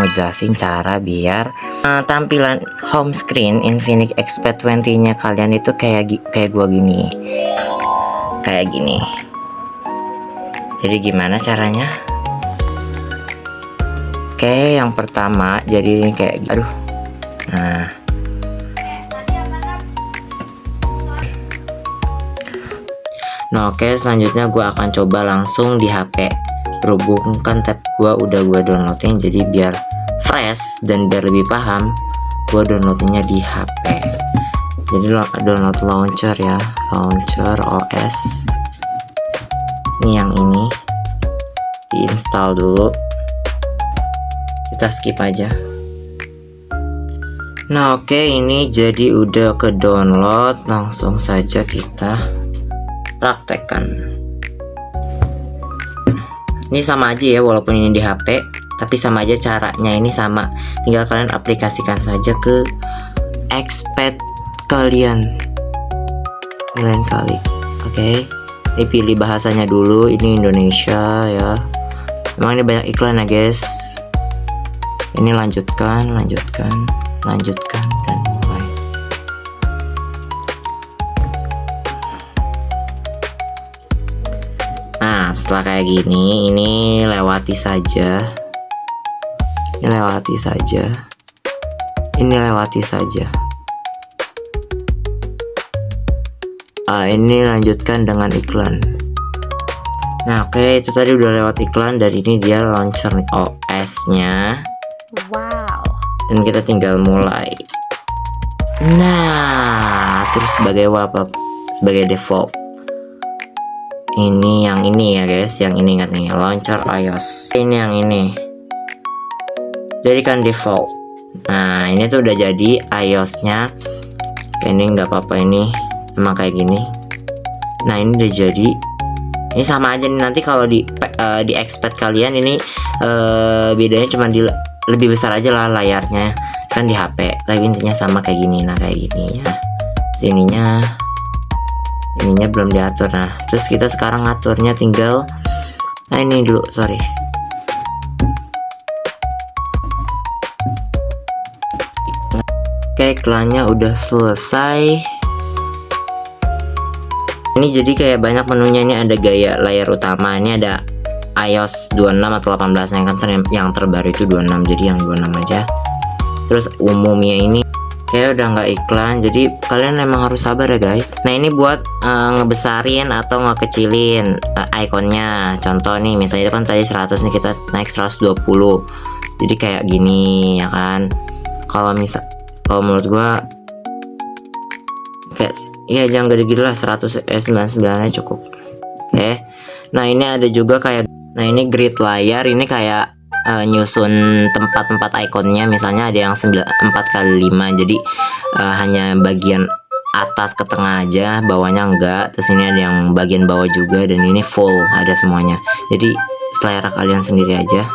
ngejelasin cara biar tampilan home screen Infinix Expert 20 nya kalian itu kayak gua gini. Kayak gini. Jadi gimana caranya? Oke, yang pertama jadi ini kayak aduh. Nah, oke, selanjutnya gue akan coba langsung di HP. Berhubungkan tab gue udah gue downloadin, jadi biar fresh dan biar lebih paham, gue downloadnya di HP. Jadi download launcher ya, launcher OS. Ini yang ini diinstal dulu. Kita skip aja. Nah, oke, ini jadi udah ke download. Langsung saja kita praktekkan. Ini sama aja ya, walaupun ini di HP, tapi sama aja caranya, ini sama. Tinggal kalian aplikasikan saja ke Expert kalian lain kali. Oke, ini pilih bahasanya dulu, ini Indonesia ya. Emang ini banyak iklan ya guys. Ini lanjutkan dan mulai. Nah, setelah kayak gini, ini lewati saja. Ini lewati saja. Ini lanjutkan dengan iklan. Nah, oke, itu tadi udah lewat iklan, dan ini dia launcher OS-nya. Wow. Dan kita tinggal mulai. Nah, terus sebagai default. Ini yang ini ya guys, yang ini ingat nih, launcher iOS. Ini yang ini. Jadikan default. Nah, ini tuh udah jadi iOS-nya. Kayak ini nggak apa-apa, ini emang kayak gini. Nah, ini udah jadi. Ini sama aja nih, nanti kalau di Expert kalian ini bedanya cuma di lebih besar aja lah layarnya, kan di HP, tapi intinya sama kayak gini. Nah, kayak gini ya. Ininya belum diatur. Nah, terus kita sekarang ngaturnya tinggal ini dulu, sorry. Oke, iklannya udah selesai. Ini jadi kayak banyak menunya. Ini ada gaya layar utama, ini ada iOS 26 atau 18, yang terbaru itu 26, jadi yang 26 aja. Terus umumnya ini kayak udah nggak iklan, jadi kalian emang harus sabar ya guys. Nah, ini buat ngebesarin atau ngekecilin ikonnya. Contoh nih, misalnya itu kan tadi 100 nih, kita naik 120, jadi kayak gini ya kan. Kalau menurut gua kayak ya jangan gede-gede lah, 99 nya cukup. Oke. Nah, ini ada juga kayak, nah ini grid layar, ini kayak nyusun tempat-tempat ikonnya. Misalnya ada yang 4x5, jadi hanya bagian atas ke tengah aja, bawahnya enggak. Terus ini ada yang bagian bawah juga, dan ini full ada semuanya. Jadi selera kalian sendiri aja.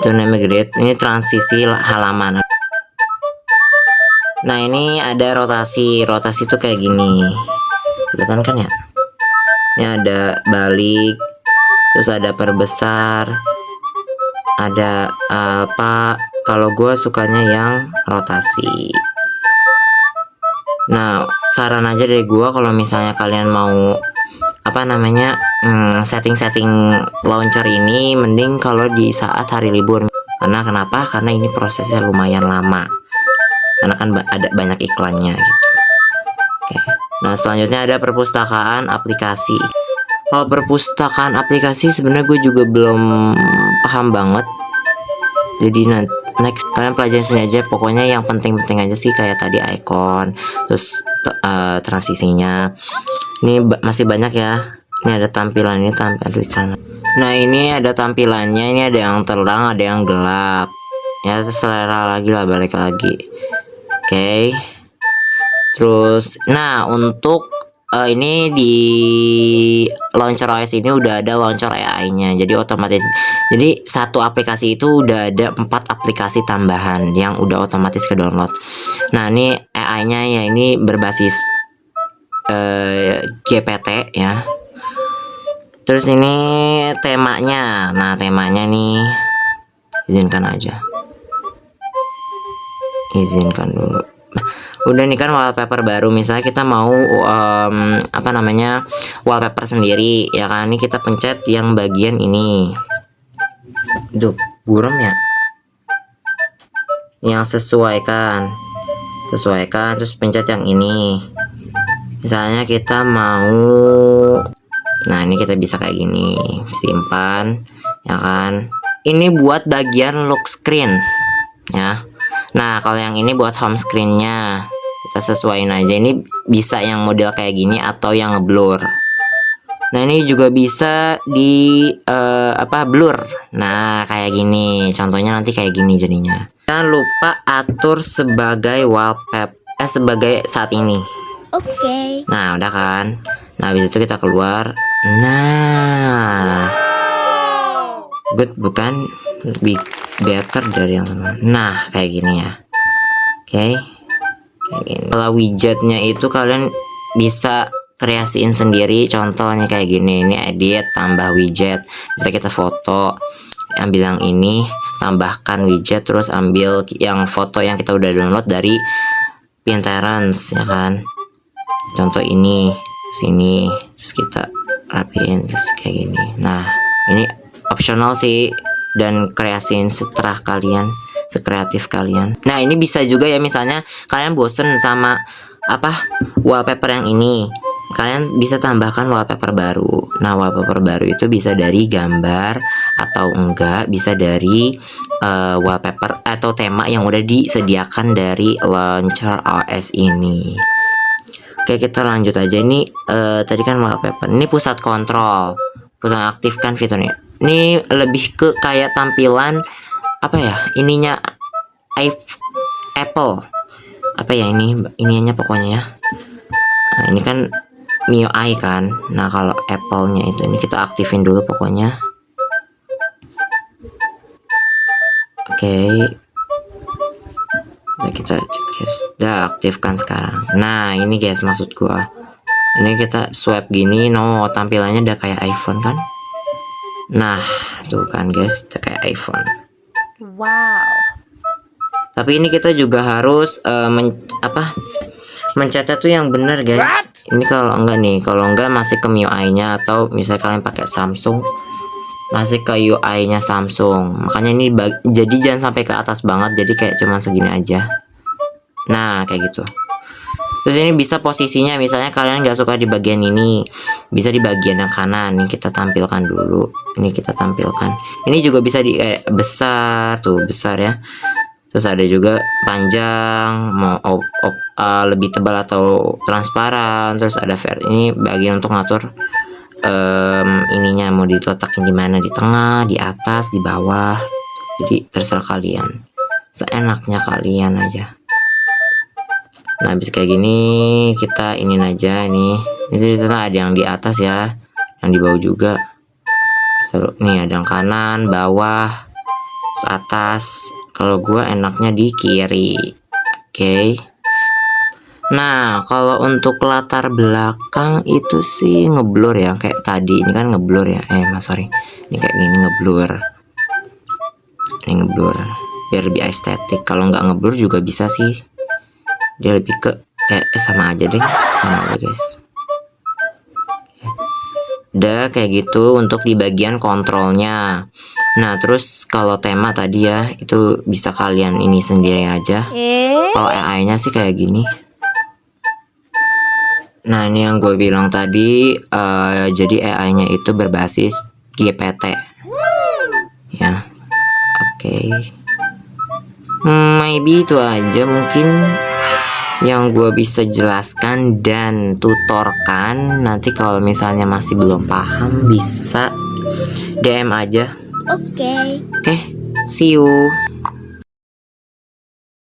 Itu namanya grid. Ini transisi halaman. Nah, ini ada rotasi tuh kayak gini, kelihatan kan ya? Ini ada balik, terus ada perbesar, ada apa. Kalau gue sukanya yang rotasi. Nah, saran aja dari gue, kalau misalnya kalian mau setting launcher ini, mending kalau di saat hari libur. Karena kenapa? Karena ini prosesnya lumayan lama, karena kan ada banyak iklannya gitu. Oke. Nah, selanjutnya ada perpustakaan aplikasi. Kalau perpustakaan aplikasi sebenarnya gue juga belum paham banget. Jadi next kalian pelajarin sini aja. Pokoknya yang penting-penting aja sih, kayak tadi icon, terus transisinya. Ini masih banyak ya. Ini ada tampilan, iklan. Nah, ini ada tampilannya. Ini ada yang terang, ada yang gelap. Ya, selera lagi lah, balik lagi. Oke. Terus, nah, untuk ini di launcher OS ini udah ada launcher AI-nya, jadi otomatis. Jadi satu aplikasi itu udah ada 4 aplikasi tambahan yang udah otomatis ke download. Nah, ini AI-nya ya, ini berbasis GPT ya. Terus ini temanya. Nah, temanya nih izinkan aja, izinkan dulu. Udah nih kan wallpaper baru, misalnya kita mau apa namanya, wallpaper sendiri ya kan. Ini kita pencet yang bagian ini. Duh, buram ya. Yang sesuaikan terus pencet yang ini. Misalnya kita mau, nah ini kita bisa kayak gini, simpan ya kan. Ini buat bagian lock screen ya. Nah kalau yang ini buat home screennya, kita sesuaiin aja. Ini bisa yang model kayak gini atau yang ngeblur. Nah ini juga bisa di blur. Nah kayak gini, contohnya nanti kayak gini jadinya. Jangan lupa atur sebagai wallpaper sebagai saat ini. Oke. Nah udah kan. Nah habis itu kita keluar. Nah good bukan, lebih better dari yang sama. Nah kayak gini ya. Oke, kayak gini. Kalau widgetnya itu kalian bisa kreasiin sendiri. Contohnya kayak gini, ini edit tambah widget. Bisa kita foto, ambil yang ini, tambahkan widget, terus ambil yang foto yang kita udah download dari Pinterest ya kan. Contoh ini sini, terus kita rapiin terus kayak gini. Nah ini optional sih, dan kreasiin seterah kalian, sekreatif kalian. Nah ini bisa juga ya, misalnya kalian bosen sama wallpaper yang ini, kalian bisa tambahkan wallpaper baru. Nah wallpaper baru itu bisa dari gambar atau enggak bisa dari wallpaper atau tema yang udah disediakan dari launcher OS ini. Oke kita lanjut aja. Ini tadi kan wallpaper, ini pusat kontrol, pusat aktifkan fiturnya. Ini lebih ke kayak tampilan ininya Apple ininya pokoknya ya. Nah ini kan MIUI kan. Nah kalau Apple-nya itu, ini kita aktifin dulu pokoknya. Oke. Nah kita cek guys, udah aktifkan sekarang. Nah ini guys maksud gua, ini kita swipe gini, tampilannya udah kayak iPhone kan. Nah tuh kan guys, udah kayak iPhone. Wow. Tapi ini kita juga harus mencetnya tuh yang benar guys. Ini kalau enggak masih ke MIUI-nya, atau misalnya kalian pakai Samsung masih ke UI-nya Samsung. Makanya ini jadi jangan sampai ke atas banget, jadi kayak cuman segini aja. Nah kayak gitu. Terus ini bisa posisinya, misalnya kalian nggak suka di bagian ini, bisa di bagian yang kanan. Ini kita tampilkan dulu. Ini kita tampilkan. Ini juga bisa di besar tuh, besar ya. Terus ada juga panjang, mau lebih tebal atau transparan. Terus ada ini bagian untuk ngatur ininya mau diletakin di mana, di tengah, di atas, di bawah. Jadi terserah kalian, seenaknya kalian aja. Nah habis kayak gini kita inin aja nih. Ini ternyata ada yang di atas ya, yang di bawah juga. Nih ada yang kanan, bawah, terus atas. Kalau gua enaknya di kiri. Oke. Nah kalau untuk latar belakang itu sih ngeblur ya, kayak tadi. Ini kan ngeblur ya, sorry, ini kayak gini ngeblur. Ini ngeblur biar lebih estetik. Kalau nggak ngeblur juga bisa sih, dia lebih ke kayak sama aja deh, sama aja guys. Udah kayak gitu untuk di bagian kontrolnya. Nah terus kalau tema tadi ya, itu bisa kalian ini sendiri aja. Kalau AI-nya sih kayak gini. Nah ini yang gue bilang tadi, jadi AI-nya itu berbasis GPT ya. Oke. Maybe itu aja mungkin yang gue bisa jelaskan dan tutorkan. Nanti kalau misalnya masih belum paham bisa DM aja. Oke. Oke, see you.